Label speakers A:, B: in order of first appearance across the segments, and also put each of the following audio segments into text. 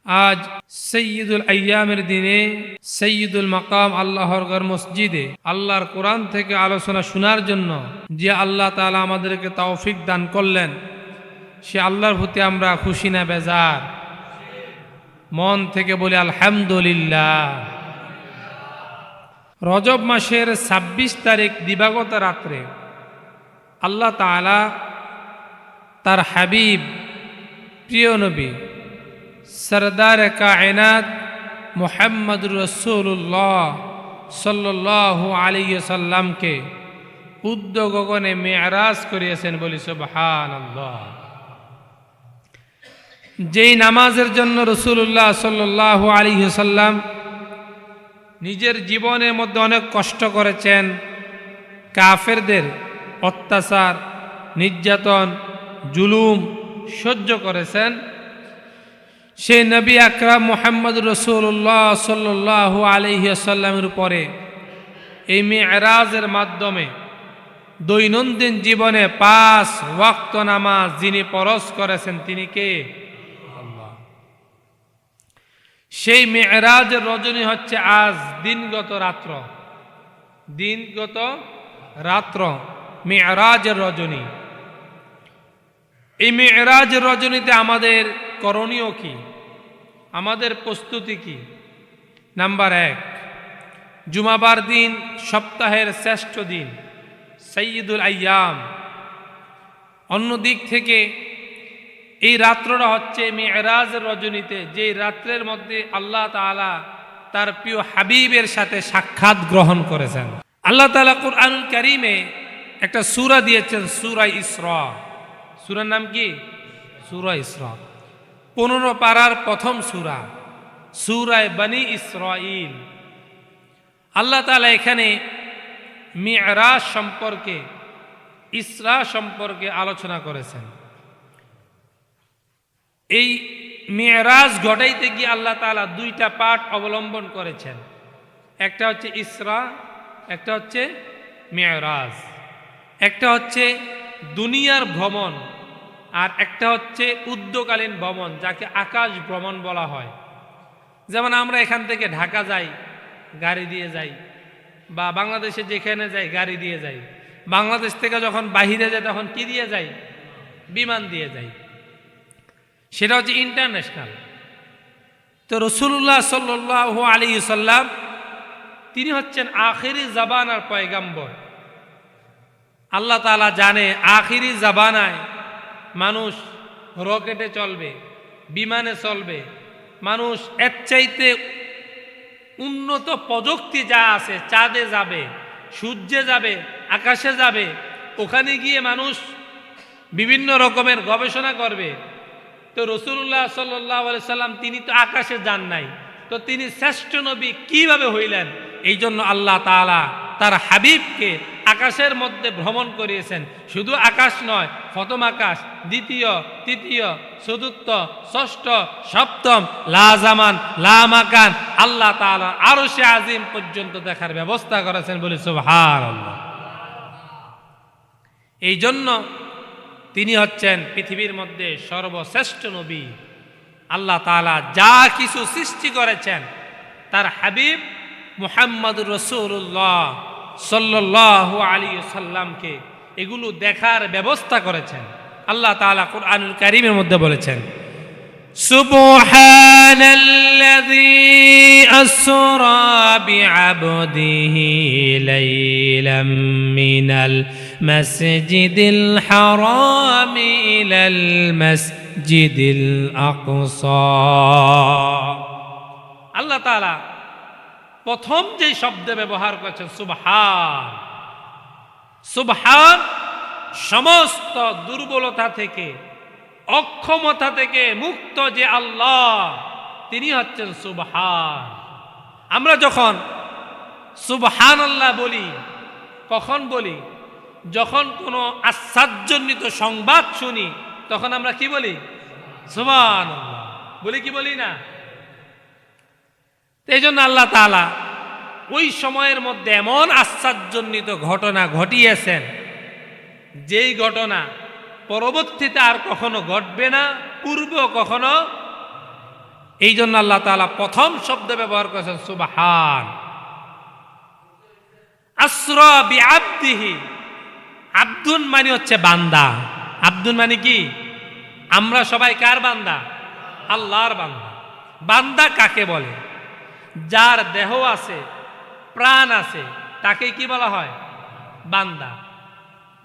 A: আজ সৈয়দুল আইয়ামের দিনে সৈয়দুল মাকাম আল্লাহর ঘর মসজিদে আল্লাহর কোরআন থেকে আলোচনা শোনার জন্য যে আল্লাহ তাআলা আমাদেরকে তৌফিক দান করলেন, সে আল্লাহর প্রতি আমরা খুশি না বেজার? মন থেকে বলি আলহামদুলিল্লাহ। রজব মাসের ২৬ তারিখ দিবাগত রাত্রে আল্লাহ তাআলা তার হাবিব প্রিয় নবী সরদার কায়নাত মুহাম্মদুর রাসূলুল্লাহ সাল্লাল্লাহু আলাইহি সাল্লামকে উদ্দ গগনে মেরাজ করিয়েছেন, বলি সুবহানাল্লাহ। যেই নামাজের জন্য রাসূলুল্লাহ সাল্লাল্লাহু আলাইহি সাল্লাম নিজের জীবনের মধ্যে অনেক কষ্ট করেছেন, কাফেরদের অত্যাচার, নির্যাতন, জুলুম সহ্য করেছেন, সেই নবী আকরাম মুহাম্মদ রাসূলুল্লাহ সাল্লাল্লাহু আলাইহি সাল্লামের উপরে এই মেরাজের মাধ্যমে দৈনন্দিন জীবনে 5 ওয়াক্ত নামাজ যিনি ফরজ করেছেন তিনি কে? আল্লাহ। সেই মেরাজের রজনী হচ্ছে আজ দিনগত রাত্র মেরাজের রজনী। এই মেরাজের রজনীতে আমাদের করণীয় কি, আমাদের প্রস্তুতি কি? নাম্বার 1, জুমাবার দিন সপ্তাহের শ্রেষ্ঠ দিন, সৈয়দুল আইয়াম। অন্য দিক থেকে এই রাত্রটা হচ্ছে মেরাজের রজনীতে, যে রাত্রের মধ্যে আল্লাহ তাআলা তার প্রিয় হাবিবের সাথে সাক্ষাৎ গ্রহণ করেছেন। আল্লাহ তাআলা কুরআনুল কারীমে একটা সূরা দিয়েছেন, সূরা ইসরা। সূরার নাম কি? সূরা ইসরা। 15 পারার প্রথম সূরা, সূরা বনী ইসরাঈল। আল্লাহ তাআলা এখানে মিরাজ সম্পর্কে, ইসরা সম্পর্কে আলোচনা করেছেন। এই মিরাজ ঘটাইতে গিয়ে আল্লাহ তাআলা 2টা পাঠ অবলম্বন করেছেন, একটা হচ্ছে ইসরা, একটা হচ্ছে মিরাজ। একটা হচ্ছে দুনিয়ার ভ্রমণ, আর একটা হচ্ছে উদ্যকালীন ভ্রমণ, যাকে আকাশ ভ্রমণ বলা হয়। যেমন আমরা এখান থেকে ঢাকা যাই, গাড়ি দিয়ে যাই, বা বাংলাদেশে যেখানে যাই গাড়ি দিয়ে যাই। বাংলাদেশ থেকে যখন বাহিরে যাই তখন কি দিয়ে যাই? বিমান দিয়ে যাই। সেটা হচ্ছে ইন্টারন্যাশনাল। তো রাসূলুল্লাহ সাল্লাল্লাহু আলাইহি সাল্লাম তিনি হচ্ছেন আখিরি জামানার পয়গম্বর। আল্লাহ তাআলা জানে আখিরি জামানায় মানুষ রকেটে চলবে, বিমানে চলবে, মানুষ এর চাইতে উন্নত প্রযুক্তি যা আছে, চাঁদে যাবে, সূর্যে যাবে, আকাশে যাবে, ওখানে গিয়ে মানুষ বিভিন্ন রকমের গবেষণা করবে। তো রাসূলুল্লাহ সাল্লাল্লাহু আলাইহি সাল্লাম তিনি তো আকাশে যান নাই, তো তিনি শ্রেষ্ঠ নবী কিভাবে হইলেন? এই জন্য আল্লাহ তাআলা তার হাবিবকে আকাশের মধ্যে ভ্রমণ করিয়েছেন। শুধু আকাশ নয়, প্রথম আকাশ, দ্বিতীয়, তৃতীয়, চতুর্থ, ষষ্ঠ, সপ্তম, লা জামান লা মাকান, আল্লাহ তাআলা আরশে আজিম পর্যন্ত দেখার ব্যবস্থা করেছেন, বলি সুবহানাল্লাহ। এই জন্য তিনি হচ্ছেন পৃথিবীর মধ্যে সর্বশ্রেষ্ঠ নবী। আল্লাহ তাআলা যা কিছু সৃষ্টি করেছেন তার হাবিব মুহাম্মদুর রাসূলুল্লাহ সাল্লাল্লাহু আলাইহি সাল্লামকে এগুলো দেখার ব্যবস্থা করেছেন। আল্লাহ তাআলা কুরআনুল কারীমের মধ্যে বলেছেন, সুবহানাল্লাযী আসরা বিআবদিহি লাইলাম মিনাল মাসজিদিল হারাম ইলাল মাসজিদিল আকসা। আল্লাহ তাআলা প্রথম যে শব্দ ব্যবহার করেছেন সুবহান। সুবহান সমস্ত দুর্বলতা থেকে, অক্ষমতা থেকে মুক্ত যে আল্লাহ, তিনি হচ্ছেন সুবহান। আমরা যখন সুবহানাল্লাহ বলি, কখন বলি? যখন কোনো আশ্চর্যজনিত সংবাদ শুনি তখন আমরা কি বলি? সুবহানাল্লাহ বলি, কি বলি না? এই জন্য আল্লাহ তাআলা ওই সময়ের মধ্যে এমন আশ্চর্যজনিত ঘটনা ঘটিয়েছেন, যেই ঘটনা পরবর্তীতে আর কখনো ঘটবে না, পূর্বেও কখনো এই জন্য আল্লাহ তাআলা প্রথম শব্দ ব্যবহার করেছেন সুবহান। আসরা বিআবদিহি, আব্দুন মানে হচ্ছে বান্দা। আব্দুন মানে কি? আমরা সবাই কার বান্দা? আল্লাহর বান্দা। বান্দা কাকে বলে? যার দেহ আছে, প্রাণ আছে, তাকে কি বলা হয়? বান্দা।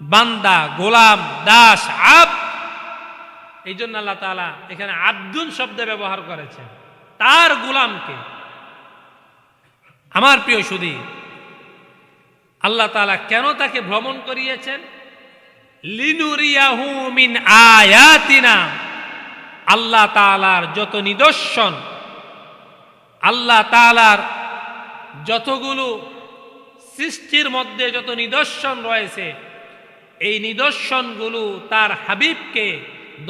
A: বান্দা, গোলাম, দাস, আব্দ। এই জন্য আল্লাহ তাআলা এখানে আব্দুন শব্দ ব্যবহার করেছেন, তার গোলামকে। আমার প্রিয় সুধী, আল্লাহ তাআলা কেন তাকে ভ্রমণ করিয়েছেন? লিনুরিয়াহু মিন আয়াতিনা, আল্লাহ তাআলার যত নিদর্শন, আল্লাহ তাআলার যতগুলো সৃষ্টির মধ্যে যত নিদর্শন রয়েছে, এই নিদর্শনগুলো তার হাবিবকে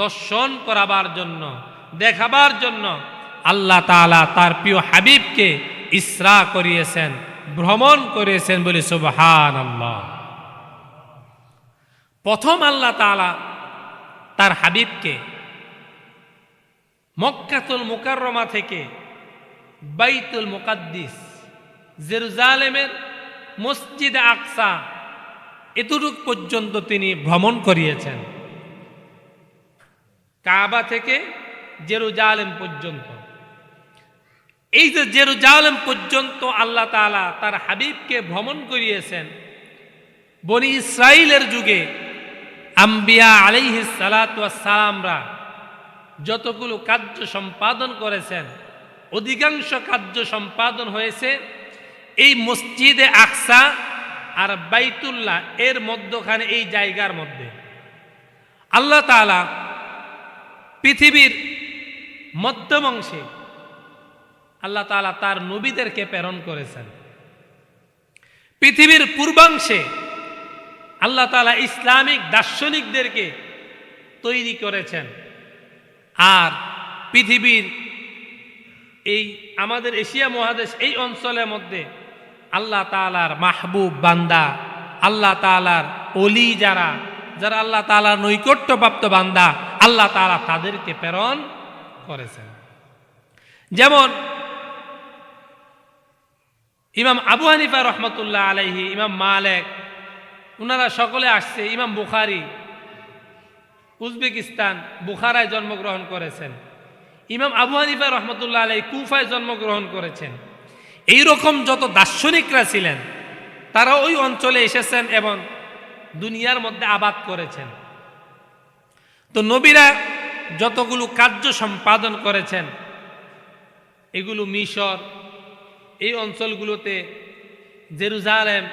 A: দর্শন করাবার জন্য, দেখাবার জন্য আল্লাহ তাআলা তার প্রিয় হাবিবকে ইসরা করিয়েছেন, ভ্রমণ করিয়েছেন বলে সুবহানাল্লাহ। প্রথম আল্লাহ তাআলা তার হাবিবকে মক্কাতুল মুকাররমা থেকে বাইতুল মুকাদ্দিস, জেরুজালেমের মসজিদে আকসা, এতটুক পর্যন্ত তিনি ভ্রমণ করিয়েছেন। কাবা থেকে জেরুজালেম পর্যন্ত, এই যে জেরুজালেম পর্যন্ত আল্লাহ তাআলা তার হাবিবকে ভ্রমণ করিয়েছেন। বনি ইসরাইলের যুগে আম্বিয়া আলাইহিস সালাতু ওয়াস সালামরা যতগুলো কার্য সম্পাদন করেছেন, অধিকাংশ কার্য সম্পাদন হয়েছে এই মসজিদে আকসা আর বাইতুল্লাহ এর মধ্যখানে, এই জায়গার মধ্যে। আল্লাহ তাআলা পৃথিবীর মধ্যম অংশে আল্লাহ তাআলা তার নবীদেরকে প্রেরণ করেছেন। পৃথিবীর পূর্বাংশে আল্লাহ তাআলা ইসলামিক দার্শনিকদেরকে তৈরি করেছেন। আর পৃথিবীর এই আমাদের এশিয়া মহাদেশ, এই অঞ্চলের মধ্যে আল্লাহ তাআলার মাহবুব বান্দা, আল্লাহ তাআলার ওলি যারা যারা আল্লাহ তাআলার নৈকট্যপ্রাপ্ত বান্দা, আল্লাহ তাআলা তাদেরকে প্রেরণ করেছেন। যেমন ইমাম আবু হানিফা রহমতুল্লাহ আলাইহি, ইমাম মালিক, ওনারা সকলে আসছে। ইমাম বুখারী উজবেকিস্তান বুখারায় জন্মগ্রহণ করেছেন। ইমাম আবু হানিফা রহমতুল্লাহ আলাইহি কুফায় জন্মগ্রহণ করেছেন। এই রকম যত দার্শনিকরা ছিলেন তারা ওই অঞ্চলে এসেছেন এবং দুনিয়ার মধ্যে আবাদ করেছেন। তো নবীরা যতগুলো কার্য সম্পাদন করেছেন, এগুলো মিশর, এই অঞ্চলগুলোতে, জেরুজালেম,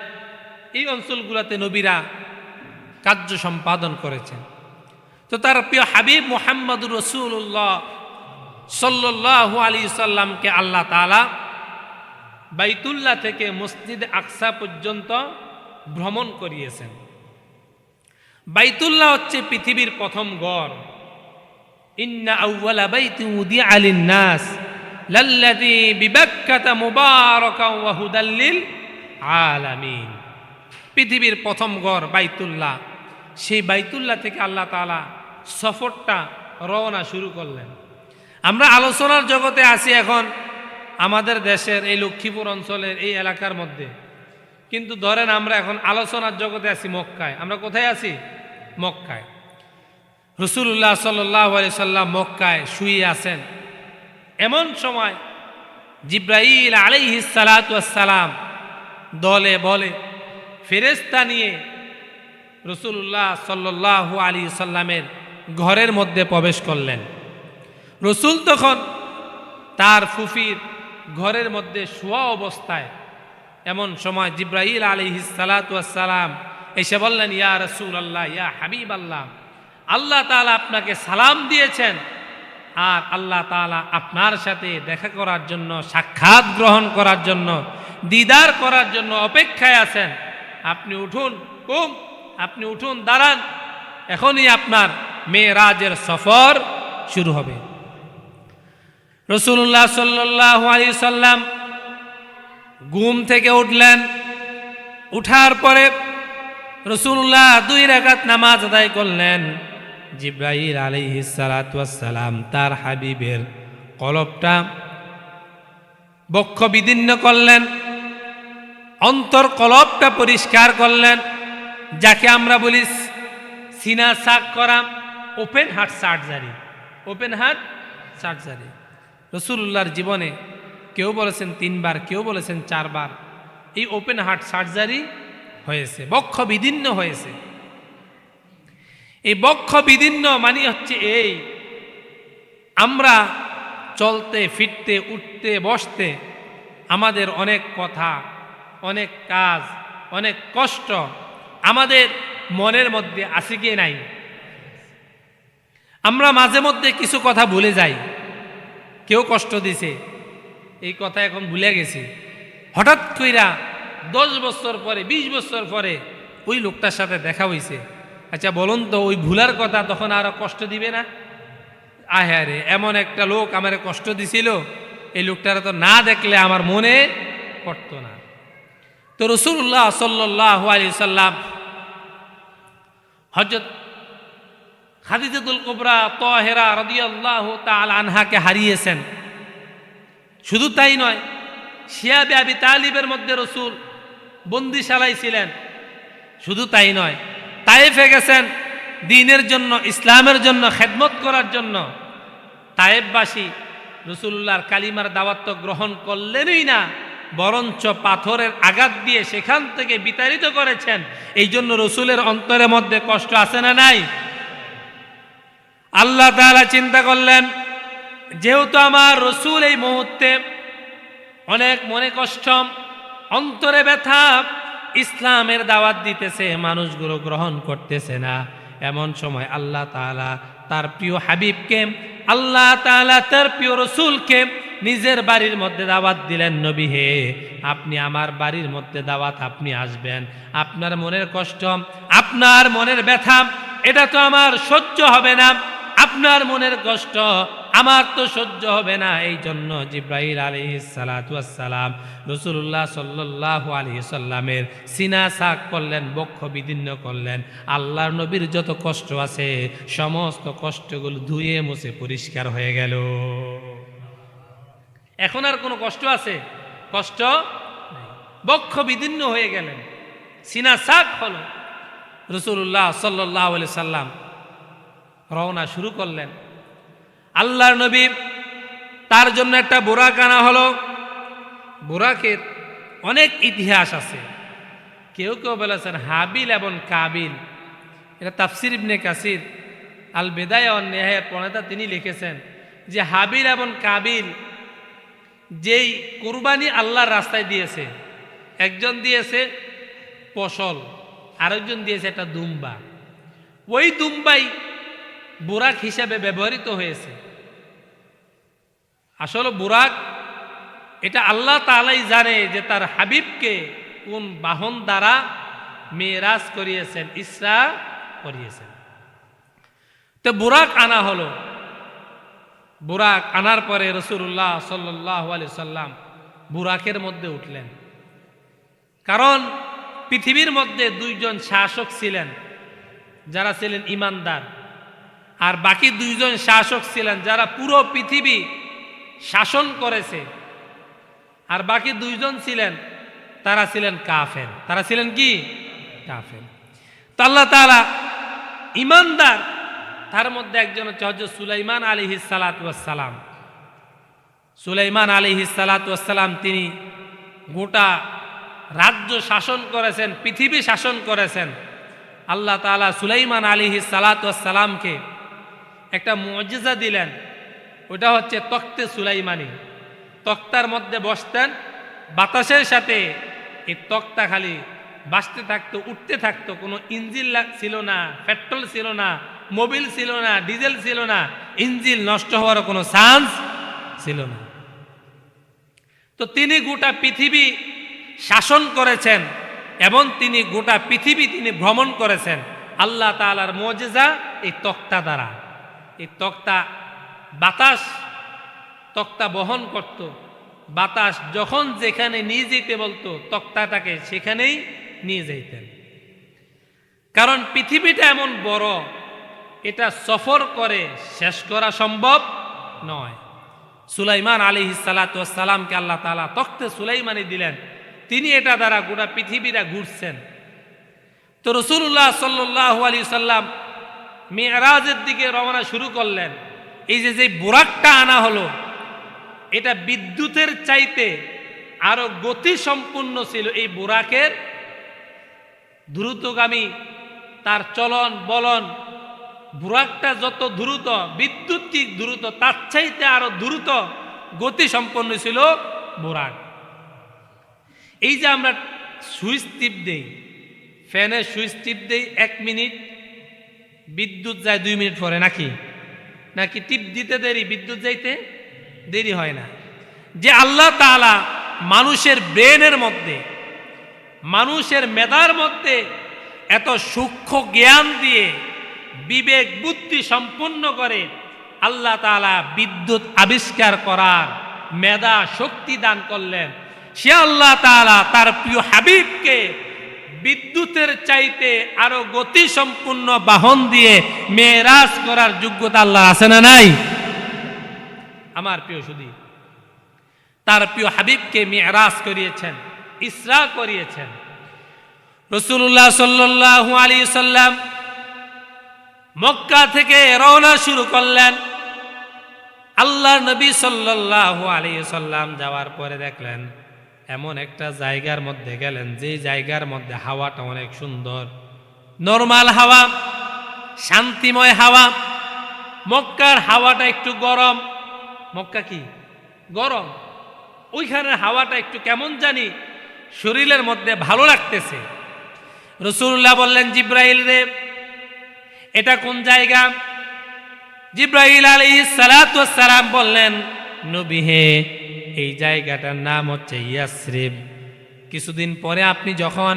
A: এই অঞ্চলগুলোতে নবীরা কার্য সম্পাদন করেছেন। তো তার প্রিয় হাবিব মুহাম্মদুর রাসূলুল্লাহ সাল্লাল্লাহু আলাইহি সাল্লামকে আল্লাহ তাআলা বাইতুল্লাহ থেকে মসজিদে আকসা পর্যন্ত ভ্রমণ করিয়েছেন। বাইতুল্লাহ হচ্ছে পৃথিবীর প্রথম ঘর। ইন্না আউওয়ালা বাইতিন উদিআ লিন-নাস লাল্লাযী বিবাক্কাতা মুবারাকান ওয়া হুদাল লিল আলামিন। পৃথিবীর প্রথম ঘর বাইতুল্লাহ। সেই বাইতুল্লাহ থেকে আল্লাহ তাআলা সফরটা রওনা শুরু করলেন। আমরা আলোচনার জগতে আছি এখন আমাদের দেশের এই লক্ষ্মীপুর অঞ্চলের এই এলাকার মধ্যে, কিন্তু ধরেন আমরা এখন আলোচনার জগতে আছি মক্কায়। আমরা কোথায় আছি? মক্কায়। রাসূলুল্লাহ সাল্লাল্লাহু আলাইহি সাল্লাম মক্কায় শুয়ে আছেন। এমন সময় জিবরাইল আলাইহিস সালাতু ওয়াস সালাম দলে বলে ফেরেশতা নিয়ে রাসূলুল্লাহ সাল্লাল্লাহু আলাইহি সাল্লামের ঘরের মধ্যে প্রবেশ করলেন। রসুল তখন তার ফুফির ঘরের মধ্যে শোয়া অবস্থায়, এমন সময় জিবরাইল আলাইহিস সালাতু ওয়াস সালাম এসে বললেন, ইয়া রাসূলুল্লাহ, ইয়া হাবিবাল্লাহ, আল্লাহ তাআলা আপনাকে সালাম দিয়েছেন আর আল্লাহ তাআলা আপনার সাথে দেখা করার জন্য, সাক্ষাৎ গ্রহণ করার জন্য, দিদার করার জন্য অপেক্ষায় আছেন। আপনি উঠুন, আপনি উঠুন, দাঁড়ান, এখনই আপনার মেরাজের সফর শুরু হবে। রাসূলুল্লাহ সাল্লাল্লাহু আলাইহি সাল্লাম ঘুম থেকে উঠলেন। উঠার পরে রাসূলুল্লাহ 2 রাকাত নামাজ আদায় করলেন। জিবরাইল আলাইহিস সালাতু ওয়াস সালাম তার হাবিবের কলবটা বক্ষ বিদীর্ণ করলেন, অন্তর কলবটা পরিষ্কার করলেন, যাকে আমরা বলি সিনা সাক করা, open heart surgery. Open heart surgery রাসূলুল্লাহর জীবনে কেউ বলেছেন 3 বার, কেউ বলেছেন 4 বার এই ওপেন হার্ট সার্জারি হয়েছে, বক্ষ বিদীর্ণ হয়েছে। এই বক্ষ বিদীর্ণ মানে হচ্ছে এই, আমরা চলতে ফিরতে উঠতে বসতে আমাদের অনেক কথা, অনেক কাজ, অনেক কষ্ট আমাদের মনের মধ্যে আছে কি নাই? আমরা মাঝে মধ্যে কিছু কথা ভুলে যাই। কেউ কষ্ট দিছে, এই কথা এখন ভুলে গেছি। হঠাৎ কইরা 10 বছর পরে 20 বছর পরে ওই লোকটার সাথে দেখা হইছে। আচ্ছা বলুন তো, ওই ভুলার কথা তখন আরো কষ্ট দিবে না? আহারে, এমন একটা লোক আমারে কষ্ট দিছিল, এই লোকটারা তো না দেখলে আমার মনে পড়তো না। তো রাসূলুল্লাহ সাল্লাল্লাহু আলাইহি সাল্লাম হযরত খাদিজাতুল কুবরা তাহেরা রাদিয়াল্লাহু তাআলা আনহাকে হারিয়েছেন। শুধু তাই নয়, শিয়াবে আবি তালিবের মধ্যে রাসূল বন্দিশালায় ছিলেন। শুধু তাই নয়, তায়েফে গেছেন দ্বীনের জন্য, ইসলামের জন্য খেদমত করার জন্য। তায়েফবাসী রাসূলুল্লাহর কালিমার দাওয়াত তো গ্রহণ করলেনই না, বরঞ্চ পাথরের আঘাত দিয়ে সেখান থেকে বিতাড়িত করেছেন। এই জন্য রাসূলের অন্তরের মধ্যে কষ্ট আছে না নাই? আল্লাহ তাআলা চিন্তা করলেন, যেহেতু আমার রাসূল এই মুহূর্তে অনেক মনে কষ্ট, অন্তরে ব্যথা, ইসলামের দাওয়াত দিতেছে, মানুষগুলো গ্রহণ করতেছে না, এমন সময় আল্লাহ তাআলা তার প্রিয় হাবিবকে, আল্লাহ তাআলা তার প্রিয় রাসূলকে নিজের বাড়ির মধ্যে দাওয়াত দিলেন। নবী হে, আপনি আমার বাড়ির মধ্যে দাওয়াত, আপনি আসবেন। আপনার মনের কষ্ট, আপনার মনের ব্যথা, এটা তো আমার সহ্য হবে না। আপনার মনের কষ্ট আমার তো সহ্য হবে না। এই জন্য জিবরাইল আলাইহিস সালাতু ওয়াস সালাম রাসূলুল্লাহ সাল্লাল্লাহু আলাইহি সাল্লামের সিনা সাক করলেন, বক্ষ বিদীর্ণ করলেন। আল্লাহর নবীর যত কষ্ট আছে সমস্ত কষ্টগুলো ধুয়ে মুছে পরিষ্কার হয়ে গেল। এখন আর কোনো কষ্ট আছে? কষ্ট নাই। বক্ষ বিদীর্ণ হয়ে গেলেন, সিনা সাক হলো। রাসূলুল্লাহ সাল্লাল্লাহু আলাইহি সাল্লাম রওনা শুরু করলেন। আল্লাহর নবী, তার জন্য একটা বুরাক আনা হলো। বুরাকের অনেক ইতিহাস আছে। কেউ কেউ বলেছেন হাবিল এবং কাবিল। এটা তাফসির ইবনে কাসির আল বিদায়া ওয়ান নিহায়া প্রণেতা তিনি লিখেছেন যে হাবিল এবং কাবিল যেই কুরবানি আল্লাহর রাস্তায় দিয়েছে, একজন দিয়েছে ফসল, আরেকজন দিয়েছে একটা দুম্বা। ওই দুম্বাই বুরাক হিসাবে ব্যবহৃত হয়েছে। আসলে বুরাক এটা আল্লাহ তাআলাই জানে যে তার হাবিবকে কোন বাহন দ্বারা মেরাজ করিয়েছেন, ইসরা করিয়েছেন। তো বুরাক আনা হলো। বুরাক আনার পরে রাসূলুল্লাহ সাল্লাল্লাহু আলাইহি সাল্লাম বুরাকের মধ্যে উঠলেন। কারণ পৃথিবীর মধ্যে 2 জন শাসক ছিলেন যারা ছিলেন ইমানদার, আর বাকি 2 জন শাসক ছিলেন যারা পুরো পৃথিবী শাসন করেছে, আর বাকি 2 জন ছিলেন তারা ছিলেন কাফের। তারা ছিলেন কি? কাফের। তো আল্লাহ তাআলা ইমানদার, তার মধ্যে একজন হচ্ছে হযরত সুলাইমান আলাইহিস সালাতু ওয়াস সালাম। সুলাইমান আলাইহিস সালাতু ওয়াস সালাম তিনি গোটা রাজ্য শাসন করেছেন, পৃথিবী শাসন করেছেন। আল্লাহ তাআলা সুলাইমান আলাইহিস সালাতু ওয়াস সালামকে একটা মুজিজা দিলেন, ওটা হচ্ছে তখতে সুলাইমানি। তক্তার মধ্যে বসতেন, বাতাসের সাথে এই তক্তা খালি বাসতে থাকতো, উঠতে থাকতো। কোনো ইঞ্জিন ছিল না, পেট্রোল ছিল না, মোবিল ছিল না, ডিজেল ছিল না, ইঞ্জিন নষ্ট হওয়ার কোনো চান্স ছিল না। তো তিনি গোটা পৃথিবী শাসন করেছেন এবং তিনি গোটা পৃথিবী তিনি ভ্রমণ করেছেন আল্লাহ তাআলার মুজিজা এই তক্তা দ্বারা। এই তক্তা বাতাস তক্তা বহন করত। বাতাস যখন যেখানে নিয়ে যেতে বলতো তক্তাটাকে সেখানেই নিয়ে যেতেন। কারণ পৃথিবীটা এমন বড়, এটা সফর করে শেষ করা সম্ভব নয়। সুলাইমান আলাইহিস সালাতু ওয়াস সালামকে আল্লাহ তাআলা তখতে সুলাইমানি দিলেন, তিনি এটা দ্বারা গোটা পৃথিবীটা ঘুরছেন। তো রাসূলুল্লাহ সাল্লাল্লাহু আলাইহি সাল্লাম মিরাজের দিকে রওনা শুরু করলেন। এই যে বুরাকটা আনা হলো, এটা বিদ্যুতের চাইতে আরো গতি সম্পূর্ণ ছিল। এই বুরাকের দ্রুতগামী তার চলন বলন, বুরাকটা যত দ্রুত, বিদ্যুৎ কি দ্রুত, তার চাইতে আরো দ্রুত গতি সম্পন্ন ছিল বুরাক। এই যে আমরা সুইচ টিপ দেই, ফ্যানের সুইচ টিপ দেই 1 মিনিট, বিদ্যুৎ যায় 2 মিনিট পরে, নাকি নাকি টিপ দিতে দেরি, বিদ্যুৎ যাইতে দেরি হয় না। যে আল্লাহ তাআলা মানুষের ব্রেনের মধ্যে, মানুষের মেধার মধ্যে এত সূক্ষ্ম জ্ঞান দিয়ে বিবেক বুদ্ধি সম্পন্ন করে আল্লাহ তাআলা বিদ্যুৎ আবিষ্কার করার মেধা শক্তি দান করলেন, সে আল্লাহ তাআলা তার প্রিয় হাবিবকে বিদ্যুতের চাইতে আরো গতি সম্পূর্ণ বাহন দিয়ে মেরাজ করার যোগ্যতা আল্লাহ আছে না নাই? আমার প্রিয় সুধী, তার প্রিয় হাবিবকে মেরাজ করিয়েছেন, ইসরা করিয়েছেন। রাসূলুল্লাহ সাল্লাল্লাহু আলাইহি সাল্লাম মক্কা থেকে রওনা শুরু করলেন। আল্লাহর নবী সাল্লাল্লাহু আলাইহি সাল্লাম যাওয়ার পরে দেখলেন এমন একটা জায়গার মধ্যে গেলেন, যে জায়গার মধ্যে হাওয়াটা অনেক সুন্দর, নরমাল হাওয়া, শান্তিময় হাওয়া। মক্কার হাওয়াটা একটু গরম, মক্কা কি গরম, ওইখানের হাওয়াটা একটু কেমন জানি শরীরের মধ্যে ভালো লাগতেছে। রাসূলুল্লাহ বললেন, জিব্রাইল রে, এটা কোন জায়গা? জিব্রাইল আলাইহিস সালাতু ওয়াস সালাম বললেন, নবী হে, এই জায়গাটার নাম হচ্ছে ইয়াসরিব। কিছুদিন পরে আপনি যখন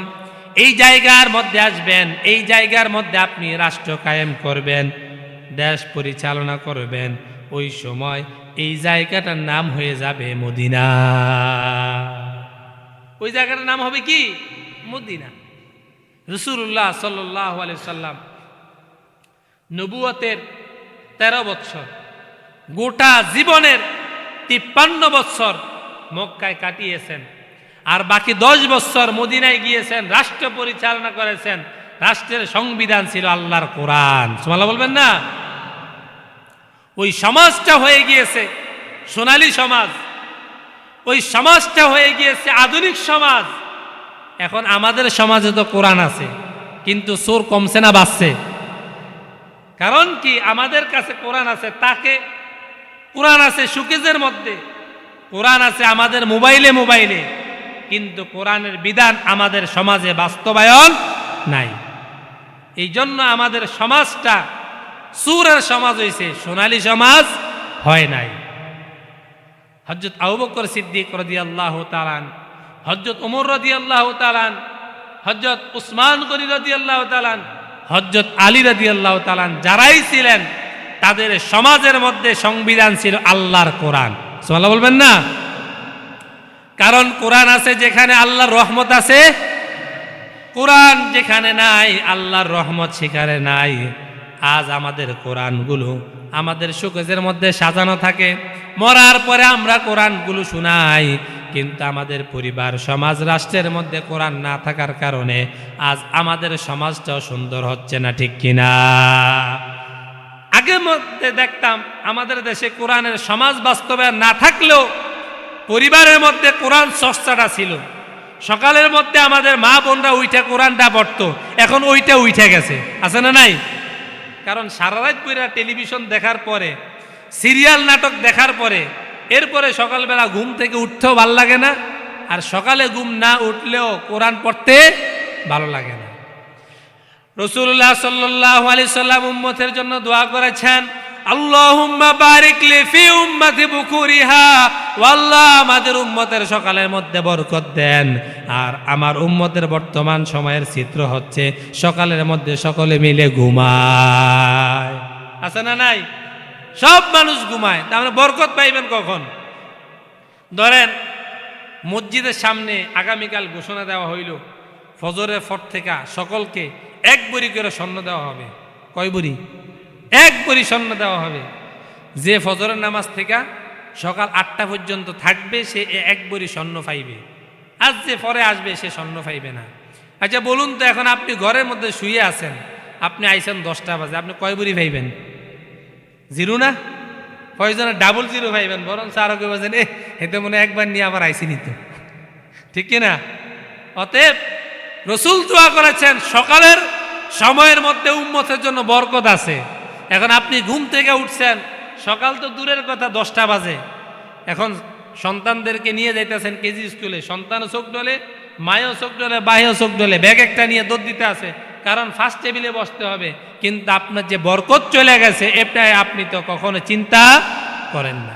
A: এই জায়গার মধ্যে আসবেন, এই জায়গার মধ্যে আপনি রাষ্ট্র কায়েম করবেন, দেশ পরিচালনা করবেন, ওই সময় এই জায়গাটার নাম হয়ে যাবে মদিনা। ওই জায়গাটার নাম হবে কি? মদিনা। রাসূলুল্লাহ সাল্লাল্লাহু আলাইহি সাল্লাম নবুয়তের 13 বছর, গোটা জীবনের 53 বছর মক্কায় কাটিয়েছেন, আর বাকি 10 বছর মদিনায় গিয়েছেন, রাষ্ট্র পরিচালনা করেছেন। রাষ্ট্রের সংবিধান ছিল আল্লাহর কোরআন। সুবহানাল্লাহ বলবেন না? ওই সমাজটা হয়ে গিয়েছে সোনালী সমাজ, ওই সমাজটা হয়ে গিয়েছে আধুনিক সমাজ। এখন আমাদের সমাজে তো কোরআন আছে, কিন্তু চোর কমছে না বাড়ছে? কারণ কি? আমাদের কাছে কোরআন আছে, তাকে কোরআন আছে সুকেজের মধ্যে, কোরআন আছে আমাদের মোবাইলে মোবাইলে, কিন্তু কোরআনের বিধান আমাদের সমাজে বাস্তবায়ন নাই। এই জন্য আমাদের সমাজটা সুরের সমাজ হয়েছে, সোনালী সমাজ হয় নাই। হযরত আবু বকর সিদ্দিক রাদিয়াল্লাহু তাআলা, হযরত ওমর রাদিয়াল্লাহু তাআলা, হযরত উসমান গনি রাদিয়াল্লাহু তাআলা, হযরত আলী রাদিয়াল্লাহু তাআলা, যারাই ছিলেন তাদের সমাজের মধ্যে সংবিধান ছিল আল্লাহর কোরআন। সুবহানাল্লাহ বলবেন না? কারণ কোরআন আছে যেখানে আল্লাহর রহমত আছে, কোরআন যেখানে নাই আল্লাহর রহমত সেখানে নাই। আজ আমাদের কোরআনগুলো আমাদের শোকেজের মধ্যে সাজানো থাকে, মরার পরে আমরা কোরআনগুলো শুনাই, কিন্তু আমাদের পরিবার সমাজ রাষ্ট্রের মধ্যে কোরআন না থাকার কারণে আজ আমাদের সমাজটাও সুন্দর হচ্ছে না, ঠিক কিনা? আগের মধ্যে দেখতাম আমাদের দেশে কোরআনের সমাজ বাস্তবায়ন না থাকলেও পরিবারের মধ্যে কোরআন চর্চাটা ছিল। সকালের মধ্যে আমাদের মা বোনরা উইঠা কোরআনটা পড়তো, এখন ওইটা উঠে গেছে, আছে না নাই? কারণ সারা রাত পড়া টেলিভিশন দেখার পরে, সিরিয়াল নাটক দেখার পরে, এরপরে সকালবেলা ঘুম থেকে উঠতেও ভাল লাগে না, আর সকালে ঘুম না উঠলেও কোরআন পড়তে ভালো লাগে না। রাসূলুল্লাহ সাল্লাল্লাহু আলাইহি সাল্লাম উম্মতের জন্য দোয়া করেছেন, আল্লাহুম্মা বারিক লি ফি উম্মতি বুকুরিহা, ওয়া আল্লাহ আমাদের উম্মতের সকালের মধ্যে বরকত দেন। আর আমার উম্মতের বর্তমান সময়ের চিত্র হচ্ছে সকালের মধ্যে সকলে মিলে ঘুমায়, আছে না নাই? সব মানুষ ঘুমায়, তাহলে বরকত পাইবেন কখন? ধরেন মসজিদের সামনে আগামীকাল ঘোষণা দেওয়া হইল, ফজরের পর থেকে সকলকে 1 বড়ি করে স্বর্ণ দেওয়া হবে। কয় বড়ি? 1 বড়ি স্বর্ণ দেওয়া হবে। যে ফজরের নামাজ থেকে সকাল 8টা পর্যন্ত থাকবে, সে এক ভরি স্বর্ণ পাইবে। আজ যে পরে আসবে সে স্বর্ণ পাইবে না। আচ্ছা বলুন তো, এখন আপনি ঘরের মধ্যে শুয়ে আছেন, আপনি আইছেন 10টা বাজে, আপনি কয় ভরি পাইবেন? জিরো না? কয়জনে ডাবল জিরো পাইবেন, বরং আরো কেউ বলছেন এতে মনে হয় একবার নিয়ে আবার আইসিনি তো, ঠিক কিনা? অতএব রসুল দোয়া করেছেন সকালের সময়ের মধ্যে উম্মতের জন্য বরকত আছে। এখন আপনি ঘুম থেকে উঠছেন, সকাল তো দূরের কথা 10টা বাজে, এখন সন্তানদেরকে নিয়ে যাইতেছেন কেজি স্কুলে, সন্তানও চোখ ডলে, মায়েও চোখ ডলে, বাহিও চোখ ডলে, ব্যাগ একটা নিয়ে দৌড় দিতে আছে, কারণ ফার্স্ট টেবিলে বসতে হবে। কিন্তু আপনার যে বরকত চলে গেছে, এটা আপনি তো কখনো চিন্তা করেন না।